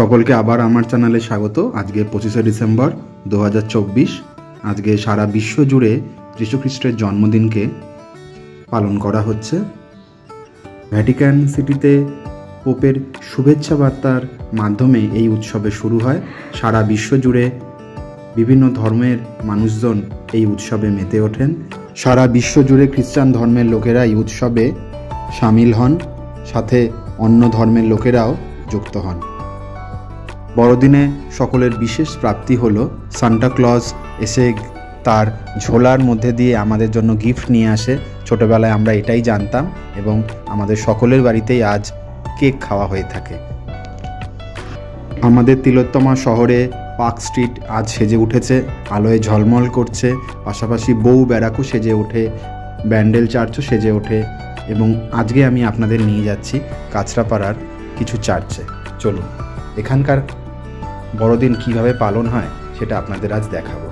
সকলকে আবার আমার চ্যানেলে স্বাগত। আজকে 25শে ডিসেম্বর 2024। আজকে সারা বিশ্ব জুড়ে যীশুখ্রিস্টের জন্মদিনকে পালন করা হচ্ছে। ভ্যাটিকান সিটিতে পোপের শুভেচ্ছা বার্তার মাধ্যমে এই উৎসবে শুরু হয়। সারা বিশ্ব জুড়ে বিভিন্ন ধর্মের মানুষজন এই উৎসবে মেতে ওঠেন। সারা বিশ্ব জুড়ে খ্রিস্টান ধর্মের লোকেরা এই উৎসবে সামিল হন, সাথে অন্য ধর্মের লোকেরাও যুক্ত হন। বড়দিনে সকলের বিশেষ প্রাপ্তি হলো সান্টা ক্লজ এসে তার ঝোলার মধ্যে দিয়ে আমাদের জন্য গিফট নিয়ে আসে। ছোটোবেলায় আমরা এটাই জানতাম এবং আমাদের সকলের বাড়িতেই আজ কেক খাওয়া হয়ে থাকে। আমাদের তিলোত্তমা শহরে পার্ক স্ট্রিট আজ সেজে উঠেছে, আলোয় ঝলমল করছে। পাশাপাশি বউ ব্যারাকও সেজে ওঠে, ব্যান্ডেল চার্চও সেজে ওঠে এবং আজকে আমি আপনাদের নিয়ে যাচ্ছি কাঁচরাপাড়ার কিছু চার্চে। চলুন এখানকার বড়দিন কিভাবে পালন হয় সেটা আপনাদের আজ দেখাবো।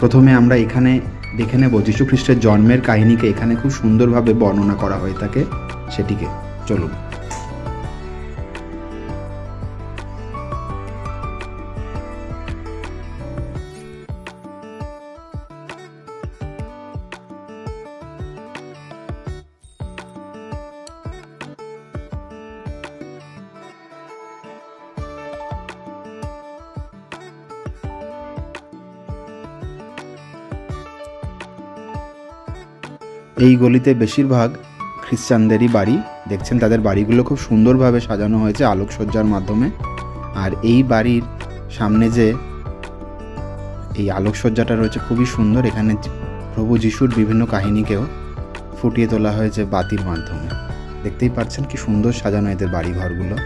প্রথমে আমরা এখানে দেখে নেব যীশু খ্রিস্টের জন্মের কাহিনীকে এখানে খুব সুন্দরভাবে বর্ণনা করা হয়ে থাকে, সেটিকে চলুন। এই গলিতে বেশিরভাগ খ্রিস্টানদেরই বাড়ি। দেখছেন তাদের বাড়িগুলো খুব সুন্দরভাবে সাজানো হয়েছে আলোকসজ্জার মাধ্যমে। আর এই বাড়ির সামনে যে এই আলোকসজ্জাটা রয়েছে খুবই সুন্দর। এখানে প্রভু যিশুর বিভিন্ন কাহিনীকেও ফুটিয়ে তোলা হয়েছে বাতির মাধ্যমে। দেখতেই পাচ্ছেন কি সুন্দর সাজানো এদের বাড়িঘরগুলো।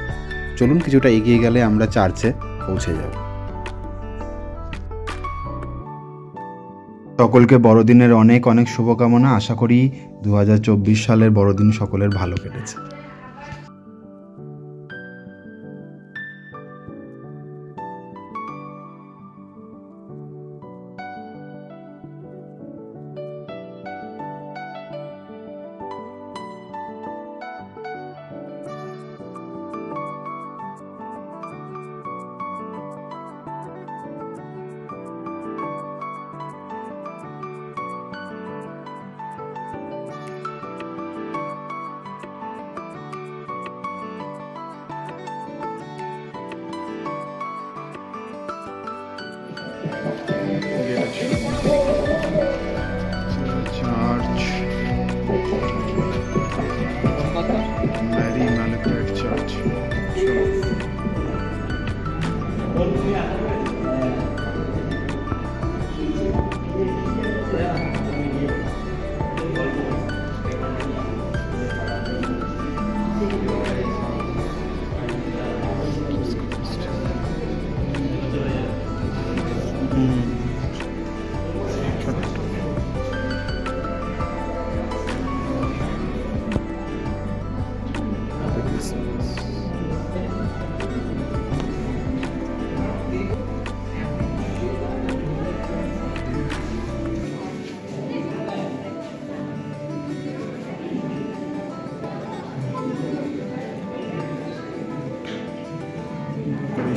চলুন কিছুটা এগিয়ে গেলে আমরা চার্চে পৌঁছে যাব। সকলকে বড়দিনের অনেক অনেক শুভকামনা। আশা করি 2024 সালের বড়দিন সকলের ভালো কেটেছে।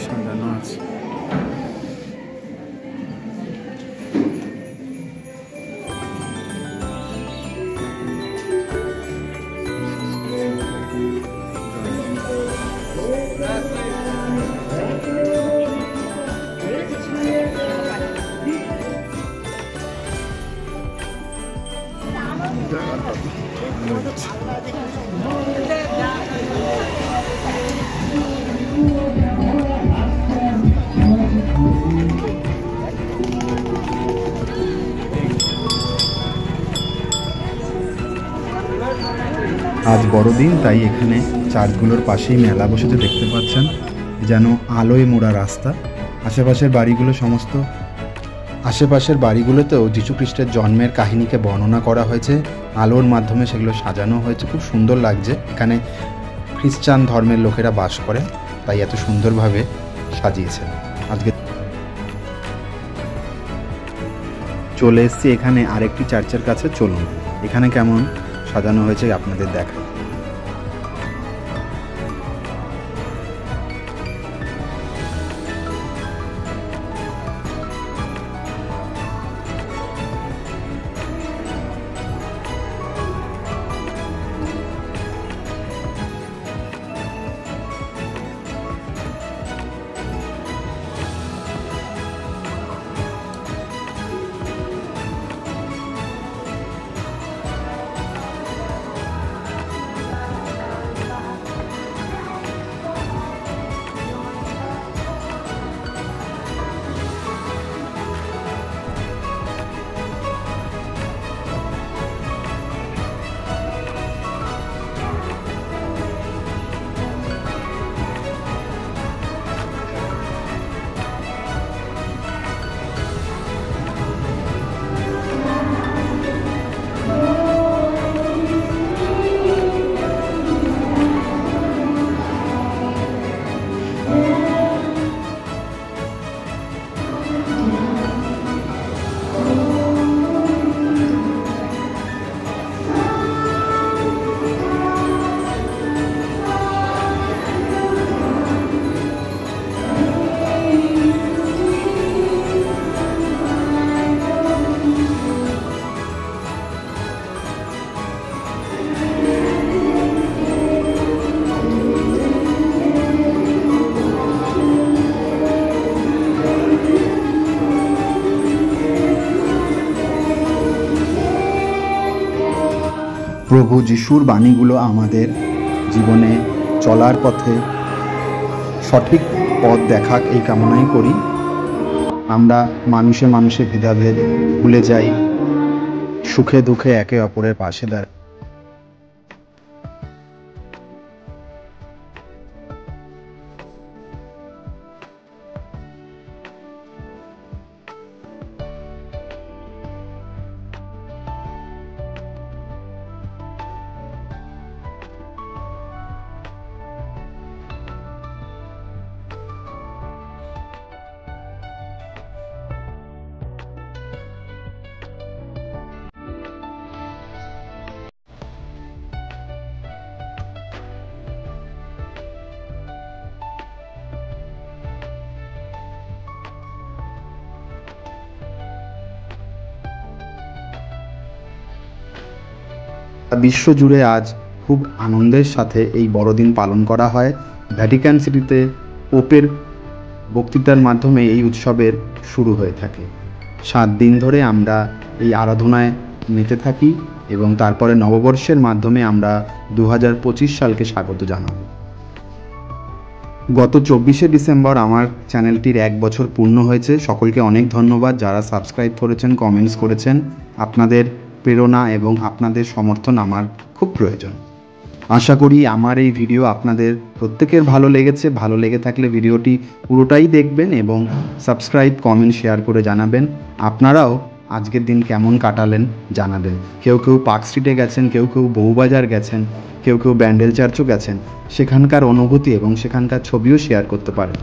সাজানো আছে। আজ বড়দিন, তাই এখানে চার্চগুলোর পাশেই মেলা বসেছে। দেখতে পাচ্ছেন যেন আলোয় মোড়া রাস্তা। আশেপাশের বাড়িগুলোতেও যীশু খ্রিস্টের জন্মের কাহিনীকে বর্ণনা করা হয়েছে, আলোর মাধ্যমে সেগুলো সাজানো হয়েছে। খুব সুন্দর লাগছে। এখানে খ্রিস্টান ধর্মের লোকেরা বাস করে, তাই এত সুন্দরভাবে সাজিয়েছেন। আজকে চলে এসেছি এখানে আরেকটি চার্চের কাছে। চলুন এখানে কেমন সাজানো হয়েছে আপনাদের দেখাই। প্রভু যিশুর বাণীগুলো আমাদের জীবনে চলার পথে সঠিক পথ দেখাক, এই কামনাই করি। আমরা মানুষে মানুষে ভেদাভেদ ভুলে যাই, সুখে দুঃখে একে অপরের পাশে দাঁড়াই। বিশ্বজুড়ে আজ খুব আনন্দের সাথে এই বড়দিন পালন করা হয়। ভ্যাটিকান সিটিতে পোপের বক্তৃতার মাধ্যমে এই উৎসবের শুরু হয়ে থাকে। 7 দিন ধরে আমরা এই আরাধনায় মেতে থাকি এবং তারপরে নববর্ষের মাধ্যমে আমরা 2025 সালকে স্বাগত জানাবো। গত 24শে ডিসেম্বর আমার চ্যানেলটির 1 বছর পূর্ণ হয়েছে। সকলকে অনেক ধন্যবাদ যারা সাবস্ক্রাইব করেছেন, কমেন্টস করেছেন। আপনাদের প্রেরণা এবং আপনাদের সমর্থন আমার খুব প্রয়োজন। আশা করি আমার এই ভিডিও আপনাদের প্রত্যেকের ভালো লেগেছে। ভালো লেগে থাকলে ভিডিওটি পুরোটাই দেখবেন এবং সাবস্ক্রাইব, কমেন্ট, শেয়ার করে জানাবেন। আপনারাও আজকের দিন কেমন কাটালেন জানাবেন। কেউ কেউ পার্ক স্ট্রিটে গেছেন, কেউ কেউ বউবাজার গেছেন, কেউ কেউ ব্যান্ডেল চার্চও গেছেন। সেখানকার অনুভূতি এবং সেখানকার ছবিও শেয়ার করতে পারেন।